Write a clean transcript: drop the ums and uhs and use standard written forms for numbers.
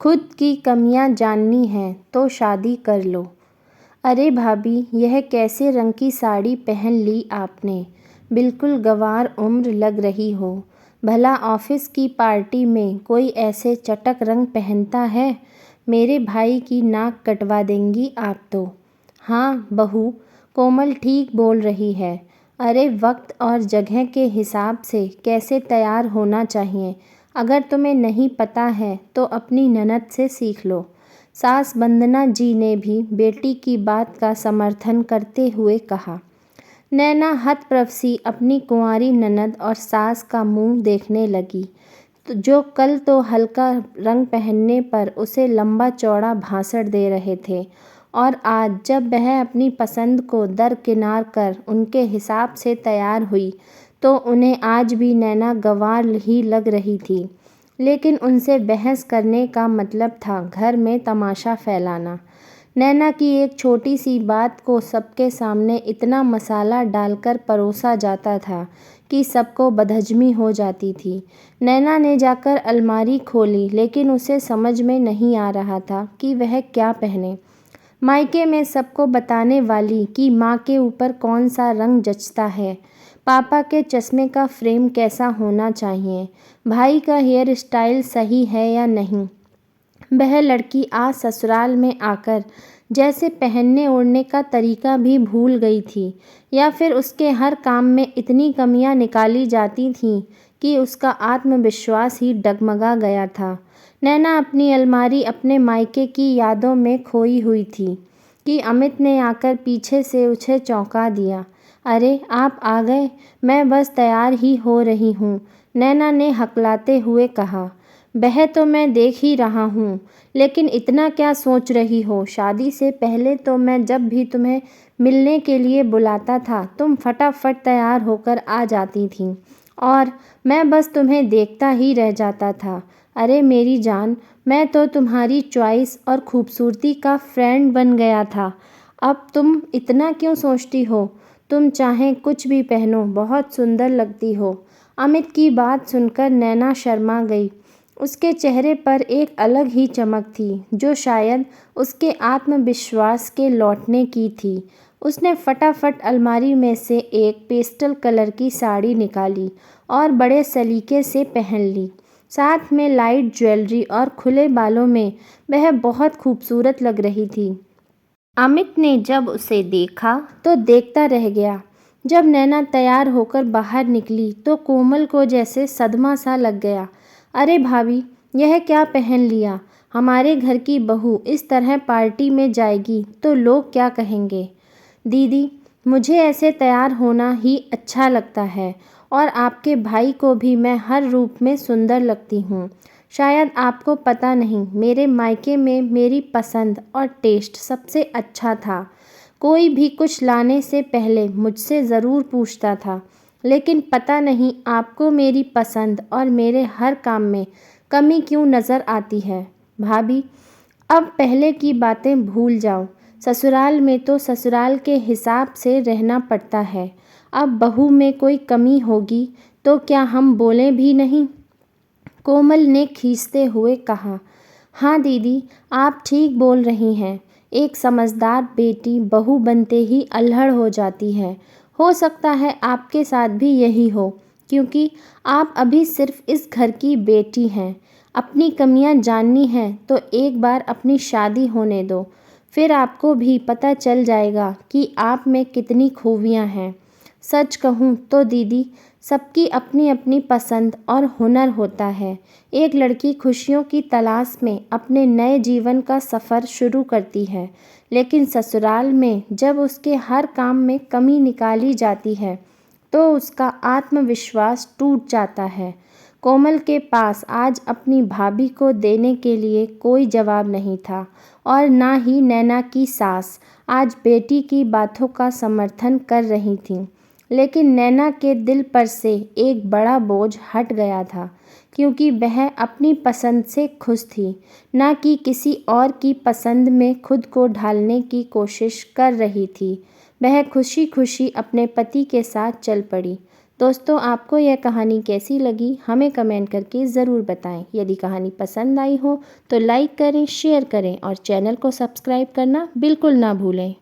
खुद की कमियां जाननी है तो शादी कर लो। अरे भाभी, यह कैसे रंग की साड़ी पहन ली आपने? बिल्कुल गंवार उम्र लग रही हो। भला ऑफिस की पार्टी में कोई ऐसे चटक रंग पहनता है? मेरे भाई की नाक कटवा देंगी आप तो। हाँ बहू, कोमल ठीक बोल रही है। अरे वक्त और जगह के हिसाब से कैसे तैयार होना चाहिए, अगर तुम्हें नहीं पता है तो अपनी ननद से सीख लो। सास वंदना जी ने भी बेटी की बात का समर्थन करते हुए कहा। नैना हतप्रभ अपनी कुंवारी ननद और सास का मुंह देखने लगी, तो जो कल तो हल्का रंग पहनने पर उसे लंबा चौड़ा भाषण दे रहे थे, और आज जब वह अपनी पसंद को दरकिनार कर उनके हिसाब से तैयार हुई तो उन्हें आज भी नैना गंवार ही लग रही थी। लेकिन उनसे बहस करने का मतलब था घर में तमाशा फैलाना। नैना की एक छोटी सी बात को सबके सामने इतना मसाला डालकर परोसा जाता था कि सबको बदहज़मी हो जाती थी। नैना ने जाकर अलमारी खोली, लेकिन उसे समझ में नहीं आ रहा था कि वह क्या पहने। मायके में सबको बताने वाली कि माँ के ऊपर कौन सा रंग जचता है, पापा के चश्मे का फ्रेम कैसा होना चाहिए, भाई का हेयर स्टाइल सही है या नहीं। वह लड़की आज ससुराल में आकर जैसे पहनने ओढ़ने का तरीका भी भूल गई थी, या फिर उसके हर काम में इतनी कमियां निकाली जाती थीं कि उसका आत्मविश्वास ही डगमगा गया था। नैना अपनी अलमारी अपने मायके की यादों में खोई हुई थी कि अमित ने आकर पीछे से उसे चौंका दिया। अरे आप आ गए, मैं बस तैयार ही हो रही हूँ, नैना ने हकलाते हुए कहा। वह तो मैं देख ही रहा हूँ, लेकिन इतना क्या सोच रही हो? शादी से पहले तो मैं जब भी तुम्हें मिलने के लिए बुलाता था तुम फटाफट तैयार होकर आ जाती थीं, और मैं बस तुम्हें देखता ही रह जाता था। अरे मेरी जान, मैं तो तुम्हारी चॉइस और खूबसूरती का फ्रेंड बन गया था। अब तुम इतना क्यों सोचती हो? तुम चाहे कुछ भी पहनो, बहुत सुंदर लगती हो। अमित की बात सुनकर नैना शर्मा गई। उसके चेहरे पर एक अलग ही चमक थी, जो शायद उसके आत्मविश्वास के लौटने की थी। उसने फटाफट अलमारी में से एक पेस्टल कलर की साड़ी निकाली और बड़े सलीके से पहन ली। साथ में लाइट ज्वेलरी और खुले बालों में वह बहुत खूबसूरत लग रही थी। अमित ने जब उसे देखा तो देखता रह गया। जब नैना तैयार होकर बाहर निकली तो कोमल को जैसे सदमा सा लग गया। अरे भाभी, यह क्या पहन लिया? हमारे घर की बहू इस तरह पार्टी में जाएगी तो लोग क्या कहेंगे? दीदी, मुझे ऐसे तैयार होना ही अच्छा लगता है, और आपके भाई को भी मैं हर रूप में सुंदर लगती हूँ। शायद आपको पता नहीं, मेरे मायके में मेरी पसंद और टेस्ट सबसे अच्छा था। कोई भी कुछ लाने से पहले मुझसे ज़रूर पूछता था, लेकिन पता नहीं आपको मेरी पसंद और मेरे हर काम में कमी क्यों नज़र आती है। भाभी, अब पहले की बातें भूल जाओ। ससुराल में तो ससुराल के हिसाब से रहना पड़ता है। अब बहू में कोई कमी होगी तो क्या हम बोलें भी नहीं? कोमल ने खींचते हुए कहा। हाँ दीदी, आप ठीक बोल रही हैं। एक समझदार बेटी बहू बनते ही अल्हड़ हो जाती है। हो सकता है आपके साथ भी यही हो, क्योंकि आप अभी सिर्फ इस घर की बेटी हैं। अपनी कमियां जाननी हैं तो एक बार अपनी शादी होने दो, फिर आपको भी पता चल जाएगा कि आप में कितनी खूबियां हैं। सच कहूँ तो दीदी, सबकी अपनी अपनी पसंद और हुनर होता है। एक लड़की खुशियों की तलाश में अपने नए जीवन का सफ़र शुरू करती है, लेकिन ससुराल में जब उसके हर काम में कमी निकाली जाती है तो उसका आत्मविश्वास टूट जाता है। कोमल के पास आज अपनी भाभी को देने के लिए कोई जवाब नहीं था, और ना ही नैना की सास आज बेटी की बातों का समर्थन कर रही थी। लेकिन नैना के दिल पर से एक बड़ा बोझ हट गया था, क्योंकि वह अपनी पसंद से खुश थी, ना कि किसी और की पसंद में खुद को ढालने की कोशिश कर रही थी। वह खुशी खुशी अपने पति के साथ चल पड़ी। दोस्तों, आपको यह कहानी कैसी लगी हमें कमेंट करके ज़रूर बताएं। यदि कहानी पसंद आई हो तो लाइक करें, शेयर करें और चैनल को सब्सक्राइब करना बिल्कुल ना भूलें।